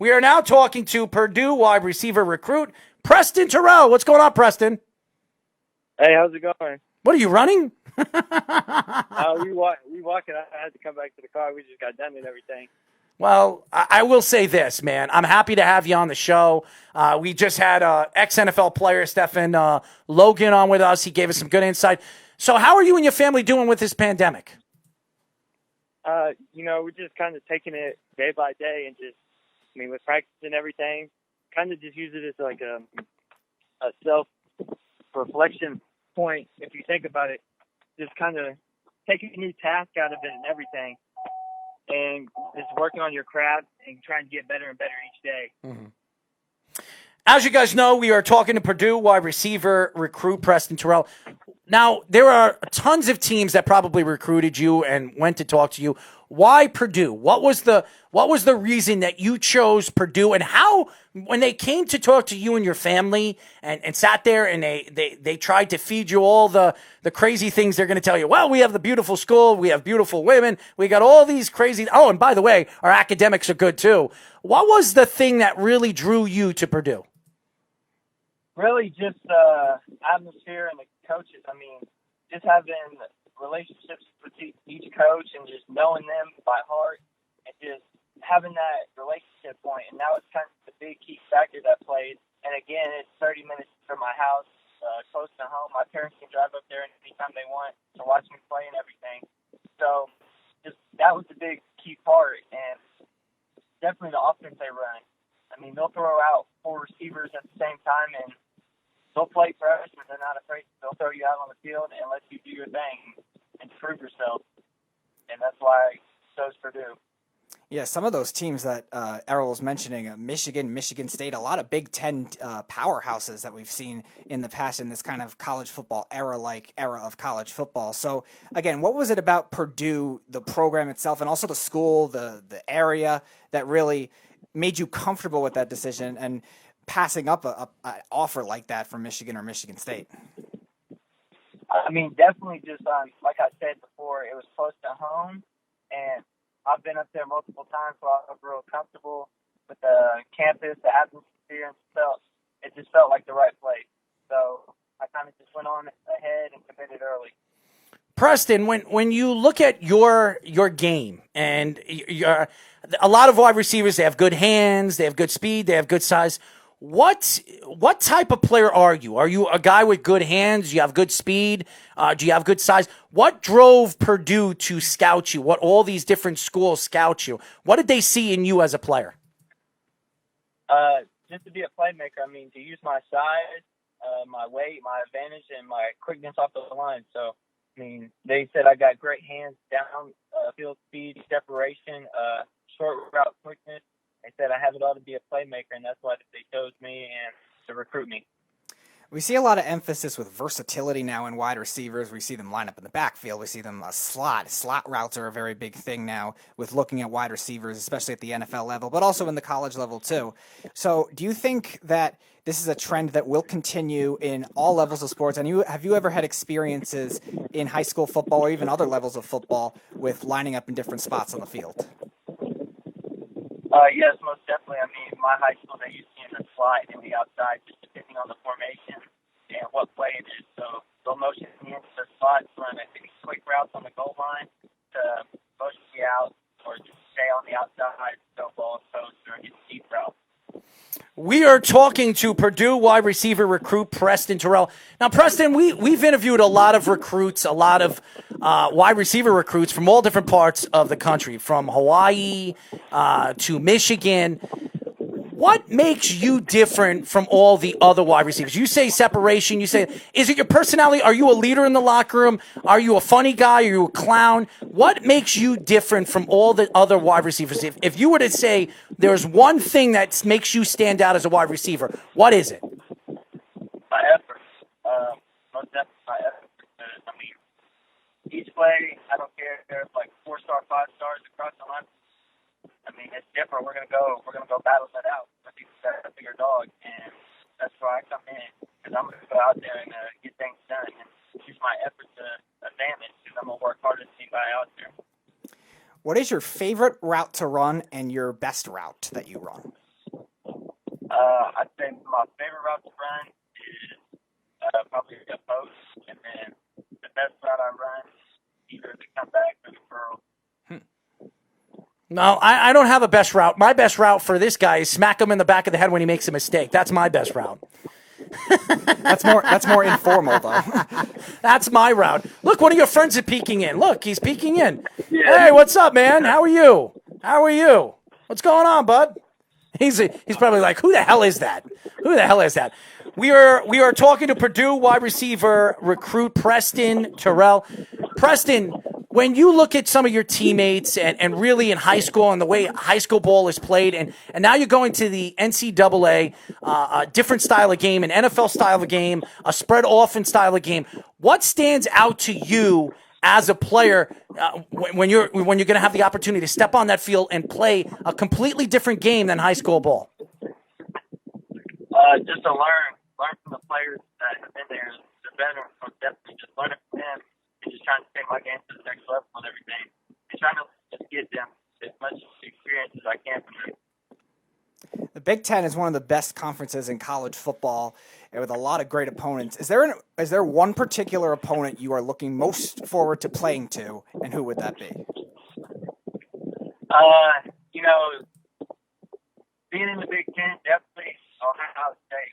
We are now talking to Purdue wide receiver recruit Preston Terrell. What's going on, Preston? Hey, how's it going? What are you running? We walking. I had to come back to the car. We just got done and everything. Well, I will say this, man. I'm happy to have you on the show. We just had ex-NFL player Stephen Logan on with us. He gave us some good insight. So how are you and your family doing with this pandemic? We're just kind of taking it day by day and with practice and everything, kind of just use it as like a self-reflection point. If you think about it, just kind of taking a new task out of it and everything. And just working on your craft and trying to get better and better each day. Mm-hmm. As you guys know, we are talking to Purdue wide receiver recruit Preston Terrell. Now, there are tons of teams that probably recruited you and went to talk to you. Why Purdue? What was the reason that you chose Purdue, and how, when they came to talk to you and your family and sat there and they tried to feed you all the crazy things they're going to tell you? Well, we have the beautiful school, we have beautiful women, we got all these crazy. Oh, and by the way, our academics are good too. What was the thing that really drew you to Purdue? Really, just atmosphere and the coaches. Just having relationships with each coach and just knowing them by heart and just having that relationship point. And now it's kind of the big key factor that plays. And again, it's 30 minutes from my house, close to home. My parents can drive up there anytime they want to watch me play and everything. So just that was the big key part. And definitely the offense they run. They'll throw out 4 receivers at the same time, and they'll play freshmen. They're not afraid. They'll throw you out on the field and let you do your thing and prove yourself. And that's why I chose Purdue. Yeah, some of those teams that Errol was mentioning, Michigan, Michigan State, a lot of Big Ten powerhouses that we've seen in the past in this kind of college football era of college football. So, again, what was it about Purdue, the program itself, and also the school, the area, that really made you comfortable with that decision and passing up an offer like that from Michigan or Michigan State? Definitely just like I said before, it was close to home, and I've been up there multiple times, so I was real comfortable with the campus, the atmosphere, and it just felt like the right place. So I kind of just went on ahead and committed early. Preston, when you look at your game, and a lot of wide receivers, they have good hands, they have good speed, they have good size. What type of player are you? Are you a guy with good hands? Do you have good speed? Do you have good size? What drove Purdue to scout you? What all these different schools scout you? What did they see in you as a player? Just to be a playmaker. To use my size, my weight, my advantage, and my quickness off the line. So, they said I got great hands, down field speed, separation, short route quickness. They said I have it all to be a playmaker, and that's why they chose me and to recruit me. We see a lot of emphasis with versatility now in wide receivers. We see them line up in the backfield. We see them slot. Slot routes are a very big thing now with looking at wide receivers, especially at the NFL level, but also in the college level too. So do you think that this is a trend that will continue in all levels of sports? And have you ever had experiences in high school football or even other levels of football with lining up in different spots on the field? Yes, most definitely. My high school, they used me in the slot and the outside, just depending on the formation and what play it is. So they'll motion me into the slot, run quick routes on the goal line to motion me out, or just stay on the outside, go ball post, or get deep route. We are talking to Purdue wide receiver recruit Preston Terrell. Now, Preston, we've interviewed a lot of recruits, a lot of wide receiver recruits from all different parts of the country, from Hawaii to Michigan. What makes you different from all the other wide receivers? You say separation. You say, is it your personality? Are you a leader in the locker room? Are you a funny guy? Are you a clown? What makes you different from all the other wide receivers? If you were to say there's one thing that makes you stand out as a wide receiver, what is it? My effort. Most definitely my effort. Each play, I don't care if there's 4-star, 5 stars across the line. It's different. We're gonna go battle that out. I think that's a bigger dog, and that's where I come in, because I'm gonna go out there and get things done and use my effort to advantage, because I'm gonna work harder than anybody out there. What is your favorite route to run and your best route that you run? I'd say my favorite route to run is probably a post, and then the best route I run is either the comeback or the curl. No, I don't have a best route. My best route for this guy is smack him in the back of the head when he makes a mistake. That's my best route. That's more informal though. That's my route. Look, one of your friends is peeking in. Look, he's peeking in. Yeah. Hey, what's up, man? How are you? How are you? What's going on, bud? He's probably like, who the hell is that? Who the hell is that? We are talking to Purdue wide receiver recruit Preston Terrell. Preston, when you look at some of your teammates and really in high school and the way high school ball is played, and now you're going to the NCAA, a different style of game, an NFL style of game, a spread offense style of game, what stands out to you as a player when you're going to have the opportunity to step on that field and play a completely different game than high school ball? Just to learn from the players that have been there, the veterans, so definitely just learning from them and just trying to take my game to the next level and everything. And trying to just get them as much experience as I can from them. The Big Ten is one of the best conferences in college football, and with a lot of great opponents. Is there one particular opponent you are looking most forward to playing to, and who would that be? Being in the Big Ten, definitely Ohio State.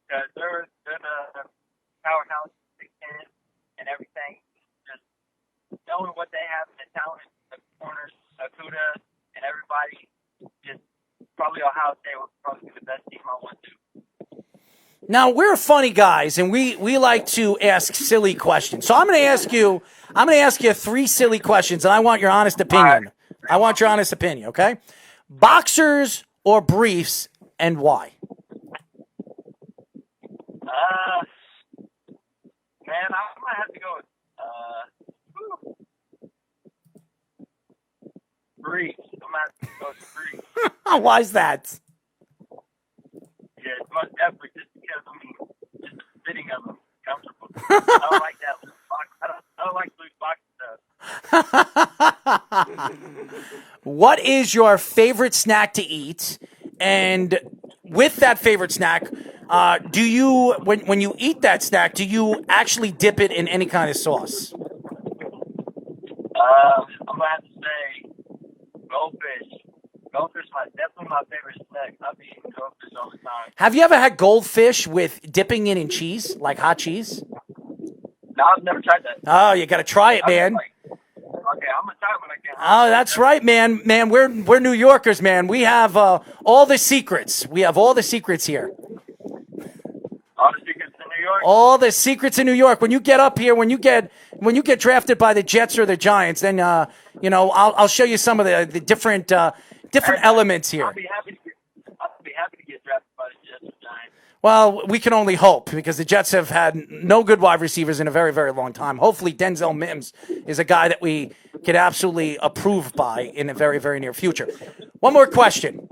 Because they're the powerhouse Big Ten and everything. Just knowing what they have in the talent, the corners, Akuda, and everybody, just probably Ohio State would probably be the best team I want to. Now, we're funny guys, and we like to ask silly questions. So I'm going to ask you 3 silly questions, and I want your honest opinion. Right. I want your honest opinion, okay? Boxers or briefs, and why? Man, I might have to go with briefs. I'm going to have to go with briefs. Why's that? Yeah, it's most definitely just because, just the fitting of them comfortable. I don't like that loose box. I don't like loose box stuff. What is your favorite snack to eat? And with that favorite snack, do you, when you eat that snack, do you actually dip it in any kind of sauce? I'm going to have to say goldfish. Goldfish is definitely my favorite snack. I'll be eating goldfish all the time. Have you ever had goldfish with dipping it in cheese, like hot cheese? No, I've never tried that. Oh, you got to try it, man. Okay, I'm going to try it when I get home. Oh, that's right, man. Man, we're New Yorkers, man. We have all the secrets. We have all the secrets here. All the secrets in New York? All the secrets in New York. When you get up here, when you get drafted by the Jets or the Giants, then I'll show you some of the different elements here. I'll be happy to get drafted by the Jets or Giants. Well, we can only hope because the Jets have had no good wide receivers in a very, very long time. Hopefully, Denzel Mims is a guy that we could absolutely approve by in the very, very near future. One more question.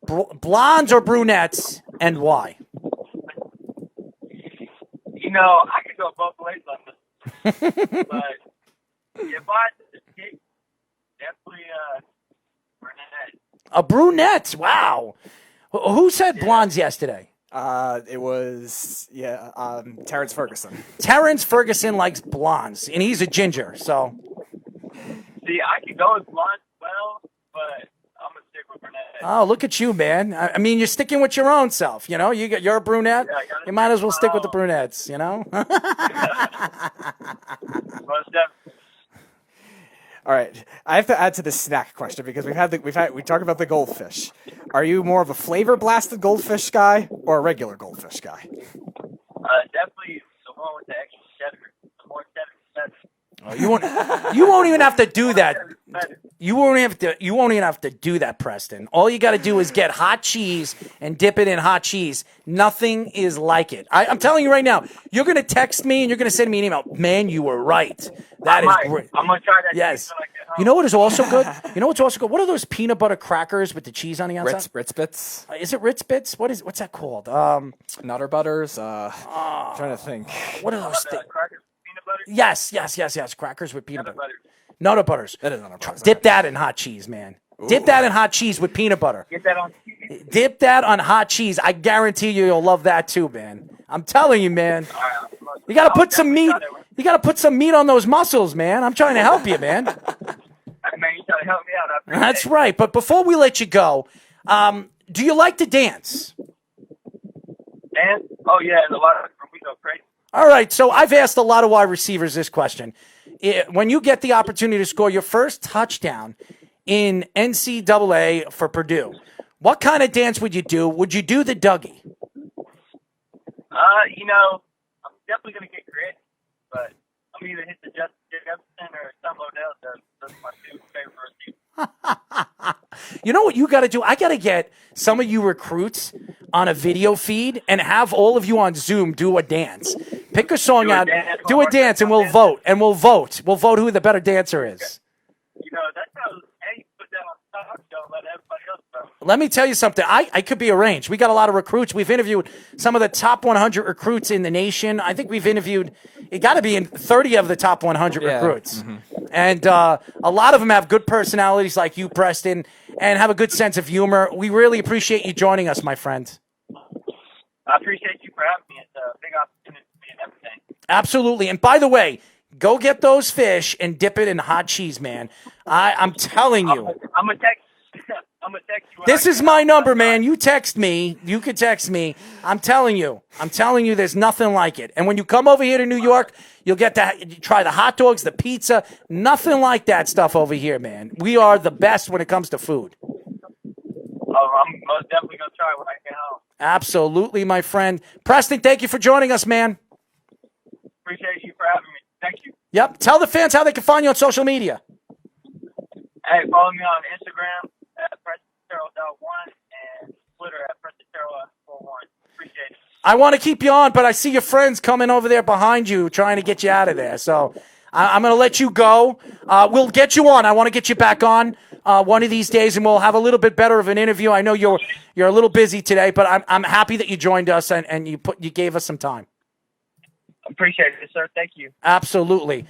Blondes or brunettes, and why? I could go both ways on this. But if I had to pick, definitely brunette. A brunette, wow. Who said blondes yesterday? It was Terrence Ferguson. Terrence Ferguson likes blondes, and he's a ginger, so. See, I could go with blonde as well, but I'm gonna stick with brunette. Oh, look at you, man. I mean, you're sticking with your own self, You're a brunette. Yeah, you might as well stick with the brunettes, Most definitely. All right, I have to add to the snack question because we talked about the goldfish. Are you more of a flavor blasted goldfish guy or a regular goldfish guy? Definitely the one with the extra cheddar. The more cheddar, the better. Oh, you won't even have to do that. You won't even have to do that, Preston. All you got to do is get hot cheese and dip it in hot cheese. Nothing is like it. I'm telling you right now. You're going to text me and you're going to send me an email. Man, you were right. That is great. I'm going to try that. Yes. You know what is also good? What are those peanut butter crackers with the cheese on the outside? Ritz Bits. Is it Ritz Bits? What's that called? Nutter Butters. Trying to think. What are those things? Crackers with peanut butter? Yes. Crackers with peanut butter. Butter. Nutter butters. That is Nutter Butters. Dip that in hot cheese, man. Dip that in hot cheese with peanut butter. Get that on cheese. Dip that on hot cheese. I guarantee you'll love that too, man. I'm telling you, man. All right, You got to put some meat. try that. You got to put some meat on those muscles, man. I'm trying to help you, man. Hey, man, you trying to help me out. I appreciate That's it. right. But before we let you go, do you like to dance? And yeah, and a lot of we go crazy. All right. So I've asked a lot of wide receivers this question. When you get the opportunity to score your first touchdown in NCAA for Purdue, what kind of dance would you do? Would you do the Dougie? I'm definitely gonna get creative, but I'm either hit the Justin Jefferson or some Odell. Those are my two favorite receivers. You know what you got to do? I got to get some of you recruits on a video feed and have all of you on Zoom do a dance. Pick a song Do a out, dance. do a dance, and we'll vote. And we'll vote. We'll vote who the better dancer is. That's how you put that on top show and let everybody else know. Let me tell you something. I could be arranged. We got a lot of recruits. We've interviewed some of the top 100 recruits in the nation. I think we've interviewed, it got to be in 30 of the top 100 recruits. Mm-hmm. And a lot of them have good personalities like you, Preston, and have a good sense of humor. We really appreciate you joining us, my friend. I appreciate you for having me. It's a big opportunity and everything. Absolutely. And by the way, go get those fish and dip it in hot cheese, man. I'm telling you. I'm gonna text. I'm gonna text you. This is my number, man. You text me. You could text me. I'm telling you. There's nothing like it. And when you come over here to New York, you'll get to try the hot dogs, the pizza. Nothing like that stuff over here, man. We are the best when it comes to food. I'm most definitely gonna try when I get home. Absolutely, my friend. Preston, thank you for joining us, man. Appreciate you for having me. Thank you. Yep. Tell the fans how they can find you on social media. Hey, follow me on Instagram at PrestonTerrell.1 and Twitter at PrestonTerrell41. Appreciate it. I want to keep you on, but I see your friends coming over there behind you trying to get you out of there. So I'm going to let you go. We'll get you on. I want to get you back on one of these days, and we'll have a little bit better of an interview. I know you're a little busy today, but I'm happy that you joined us and you gave us some time. Appreciate it, sir. Thank you. Absolutely.